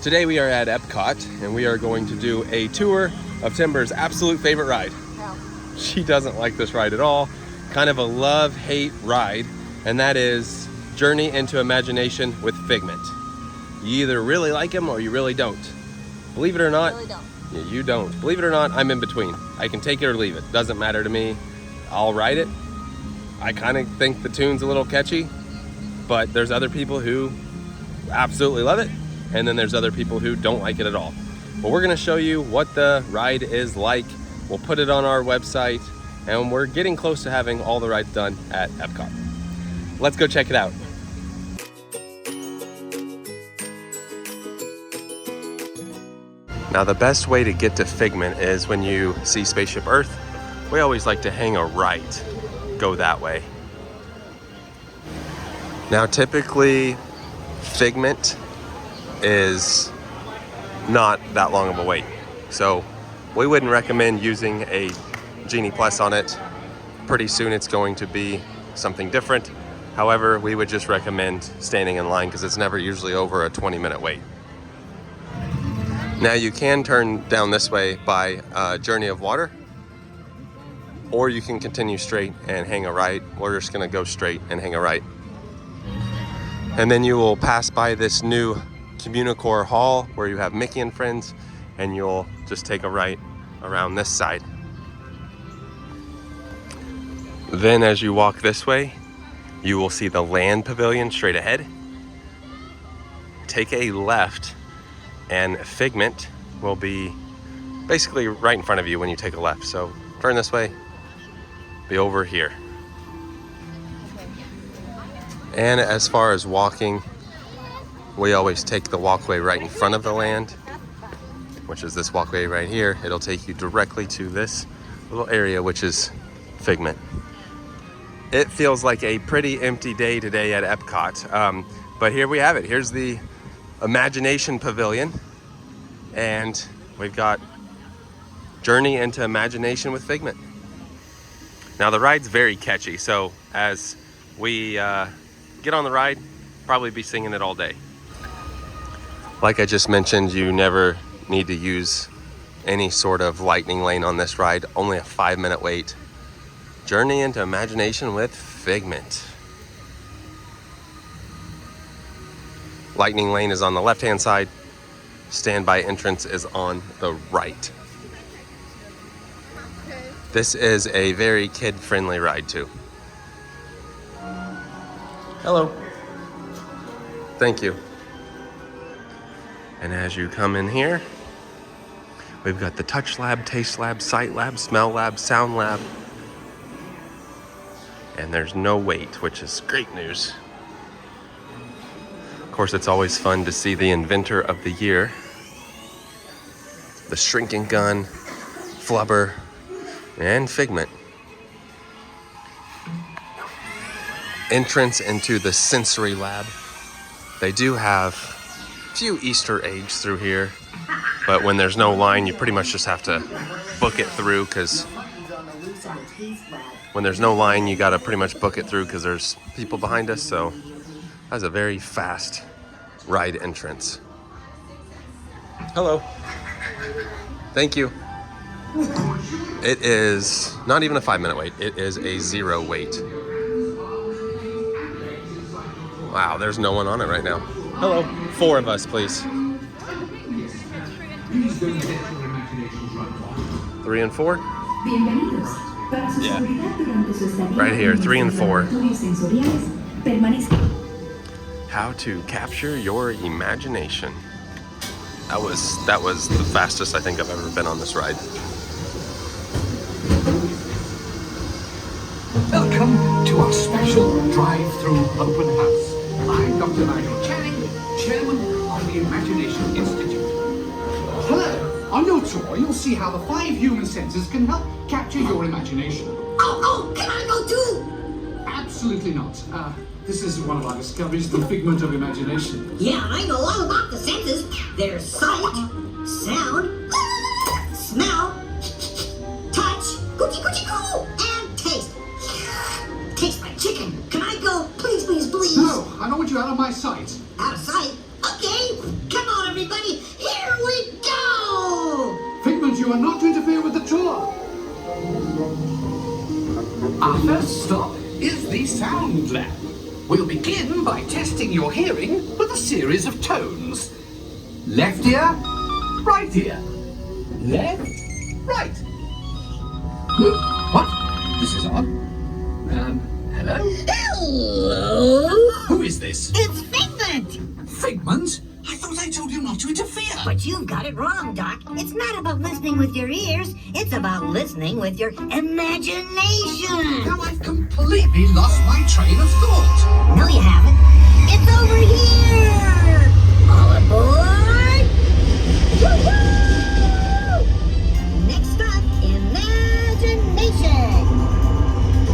Today we are at EPCOT and we are going to do a tour of Timber's absolute favorite ride. She doesn't like this ride at all. Kind of a love-hate ride, and that is Journey into Imagination with Figment. You either really like him or you really don't. Believe it or not, yeah, you don't. Believe it or not, I'm in between. I can take it or leave it. Doesn't matter to me. I'll ride it. I kind of think the tune's a little catchy, but there's other people who absolutely love it, and then there's other people who don't like it at all. But we're gonna show you what the ride is like. We'll put it on our website, and we're getting close to having all the rides done at EPCOT. Let's go check it out. Now the best way to get to Figment is when you see Spaceship Earth, we always like to hang a right, go that way. Now typically Figment is not that long of a wait, so we wouldn't recommend using a Genie Plus on it. Pretty soon it's going to be something different. However, we would just recommend standing in line because it's never usually over a 20-minute wait. Now you can turn down this way by Journey of Water, or you can continue straight and hang a right. We're just gonna go straight and hang a right. And then you will pass by this new Communicore Hall where you have Mickey and Friends, and you'll just take a right around this side. Then as you walk this way, you will see the Land Pavilion straight ahead. Take a left and Figment will be basically right in front of you when you take a left. So turn this way, be over here. And as far as walking, we always take the walkway right in front of the land, which is this walkway right here. It'll take you directly to this little area, which is Figment. It feels like a pretty empty day today at EPCOT, but here we have it. Here's the Imagination Pavilion, and we've got Journey into Imagination with Figment. Now the ride's very catchy, so as we get on the ride, probably be singing it all day. Like I just mentioned, you never need to use any sort of lightning lane on this ride. Only a 5-minute wait. Journey into Imagination with Figment. Lightning lane is on the left-hand side. Standby entrance is on the right. This is a very kid-friendly ride too. Hello. Thank you. And as you come in here, we've got the Touch Lab, Taste Lab, Sight Lab, Smell Lab, Sound Lab. And there's no wait, which is great news. Of course, it's always fun to see the inventor of the year. The Shrinking Gun, Flubber, and Figment. Entrance into the Sensory Lab. They do have a few Easter eggs through here, but when there's no line, you pretty much just have to book it through, because when there's no line, you gotta pretty much book it through because there's people behind us. So that's a very fast ride entrance. Hello. Thank you. It is not even a 5-minute wait. It is a 0 wait. Wow, there's no one on it right now. Hello. 4 of us, please. 3 and 4? Yeah. Right here, 3 and 4. How to capture your imagination. That was the fastest I think I've ever been on this ride. Welcome to our special drive-thru open house. I'm Dr. Nigel Channing, Chairman of the Imagination Institute. Hello. On your tour, you'll see how the 5 human senses can help capture your imagination. Oh, can I go too? Absolutely not. This is one of our discoveries, the Figment of Imagination. Yeah, I know all about the senses. There's sight, sound, smell, touch, coochie coochie coo, and taste. Tastes like chicken. Can I go? Please, please, please. No, I don't want you out of my sight. Out of sight? Okay. Come on, everybody. Our first stop is the sound lab. We'll begin by testing your hearing with a series of tones. Left ear, right ear. Left, right. What? This is odd. Hello? Hello? Who is this? It's Figment! Figment? I thought I told you not to interfere. But you've got it wrong, Doc. It's not about listening with your ears. It's about listening with your imagination. Now I've completely lost my train of thought. No, you haven't. It's over here! All aboard! Woo-hoo! Next stop, imagination.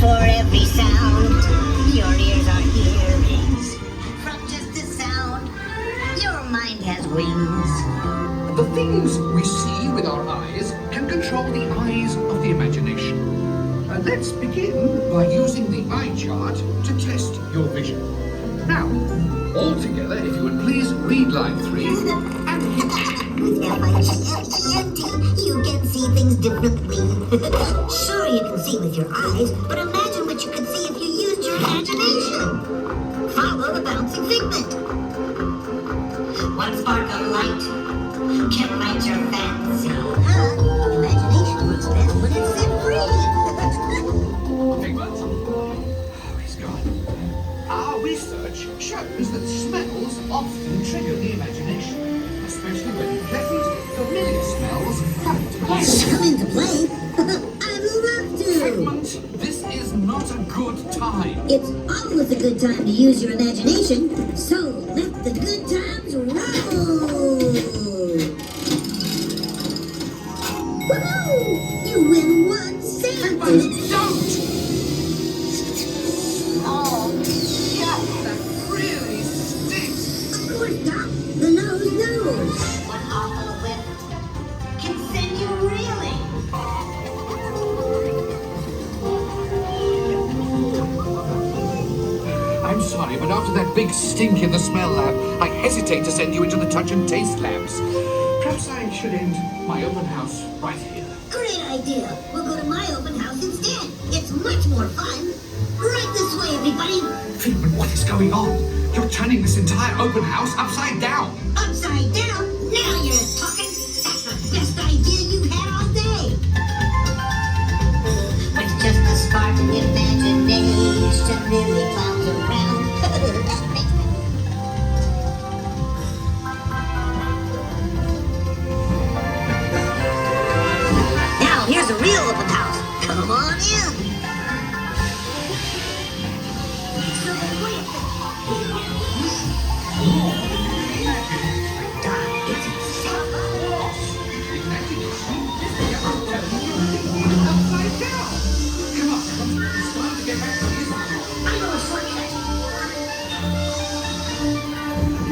For every sound, your ears are earrings. From just a sound, your mind has wings. The things we see with our eyes can control the eyes of the imagination. Let's begin by using the eye chart to test your vision. Now, all together, if you would please read line 3 and hit With F-I-G-M-E-N-T, you can see things differently. Sure, you can see with your eyes, but imagine what you could see if you used your imagination. Follow the bouncing figment. One spark of light can light your fancy. Imagination works best when it's set free. Figment. Oh, he's gone. Our research shows that smells often trigger the imagination, especially when pleasant, familiar smells come into play. Come into play? I'd love to. Figment, this is not a good time. It's always a good time to use your imagination, so let the good times roll! Woohoo! You win one cent! Figment, don't! Oh, yeah, that really stinks. Of course, Doc. The nose knows. One awful whiff can send you reeling. I'm sorry, but after that big stink in the smell lab, I hesitate to send you into the touch and taste labs. Perhaps I should end my open house right here. Great idea. We'll go to my open house instead. It's much more fun. Right this way, everybody. Figment, what is going on? You're turning this entire open house upside down. Upside down? Now you're talking. That's the best idea you've had all day. With just a spark of imagination, Lily clouds around. Now here's a real open house. Come on in. So quick. Doc, it's Upside down. Come on, it's time to get back to business. I know a shortcut.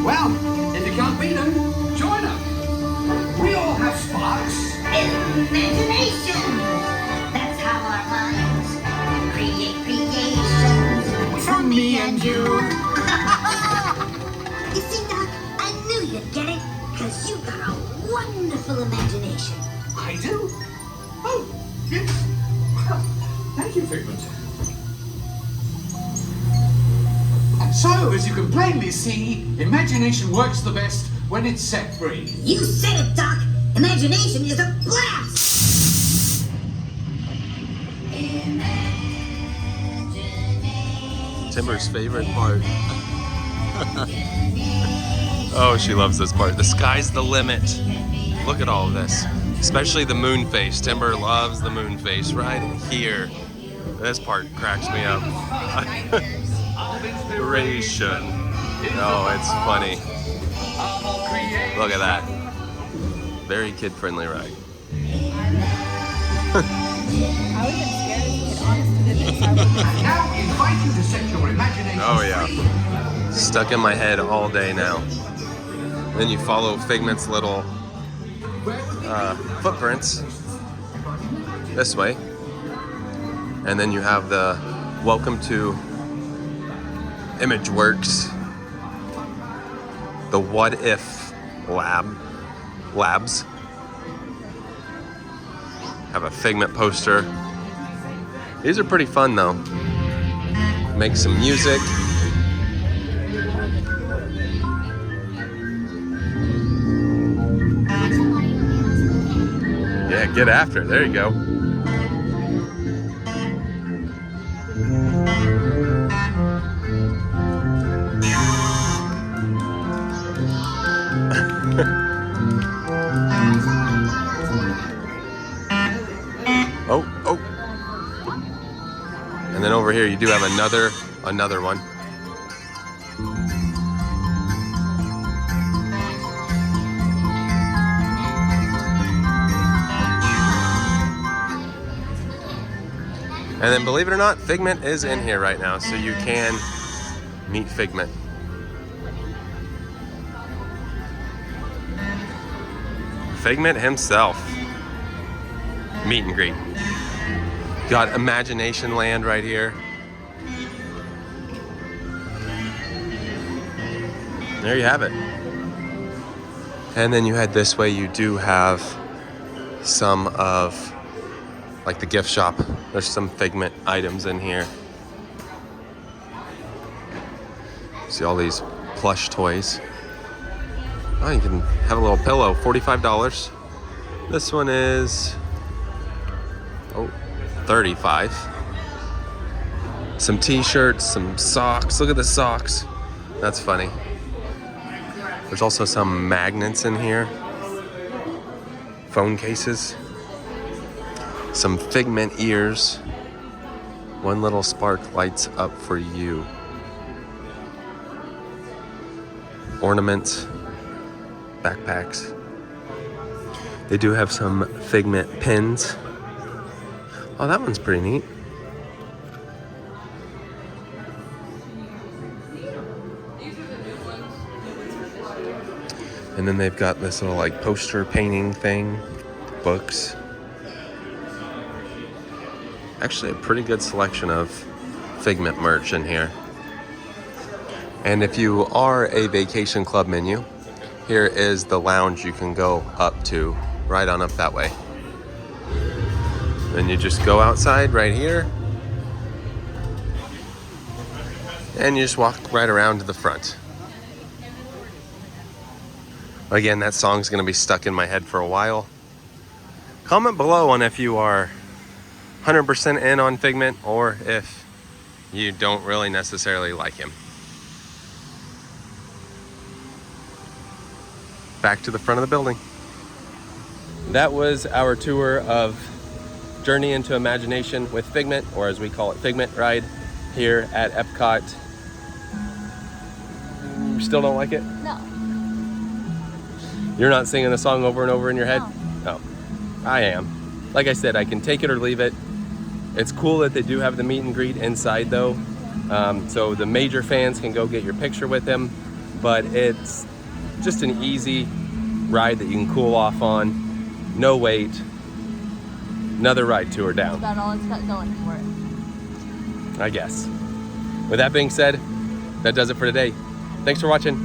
Well, if you can't beat them, join them. We all have sparks. Imagination! That's how our minds create creations From me and you. You see, Doc, I knew you'd get it, because you got a wonderful imagination. I do? Oh, yes. Well, thank you, Figment. And so, as you can plainly see, imagination works the best when it's set free. You said it, Doc! Imagination is a blast! Timber's favorite part. Oh, she loves this part. The sky's the limit. Look at all of this. Especially the moon face. Timber loves the moon face right here. This part cracks me up. Inspiration. Oh, it's funny. Look at that. Very kid-friendly ride. I would have been scared if you had honest to goodness. I would have. Now, we invite you to set your imagination Oh yeah. free. Stuck in my head all day now. Then you follow Figment's little footprints this way. And then you have the Welcome to ImageWorks, the What If labs. Have a Figment poster These are pretty fun though. Make some music. Yeah, get after it. There you go. Oh, oh. And then over here you do have another one. And then believe it or not, Figment is in here right now, so you can meet Figment. Figment himself. Meet and greet. Got Imagination Land right here. There you have it. And then you head this way, you do have some of like the gift shop. There's some Figment items in here. See all these plush toys. Oh, you can have a little pillow, $45. This one is, oh, $35. Some t-shirts, some socks. Look at the socks. That's funny. There's also some magnets in here. Phone cases. Some Figment ears. One little spark lights up for you. Ornaments. Backpacks. They do have some Figment pins. Oh, that one's pretty neat. And then they've got this little like poster painting thing, books. Actually a pretty good selection of Figment merch in here. And if you are a vacation club menu, here is the lounge you can go up to, right on up that way. Then you just go outside right here. And you just walk right around to the front. Again, that song's gonna be stuck in my head for a while. Comment below on if you are 100% in on Figment or if you don't really necessarily like him. Back to the front of the building. That was our tour of Journey into Imagination with Figment, or as we call it, Figment Ride here at EPCOT. You still don't like it? No. You're not singing the song over and over in your head? No. Oh, I am. Like I said, I can take it or leave it. It's cool that they do have the meet and greet inside though. So the major fans can go get your picture with him, but it's just an easy ride that you can cool off on. No wait. Another ride tour down. That's about all it's got going for it. I guess. With that being said, that does it for today. Thanks for watching.